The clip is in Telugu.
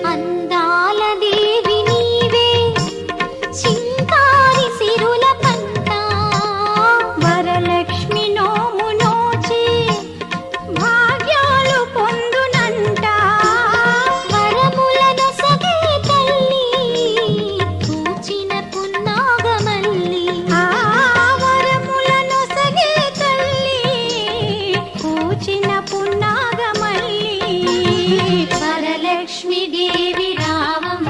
అందాల దేవి నీవే చింతారి సిరుల పంట వరలక్ష్మి నోము నోచి భాగ్యాలు పొందునంట వరములను సగే తల్లి పూచిన పున్నాగమల్లి వరములను సగే తల్లి పూచిన పున్నాగమల్లి వరలక్ష్మి దేవి రావమ్మ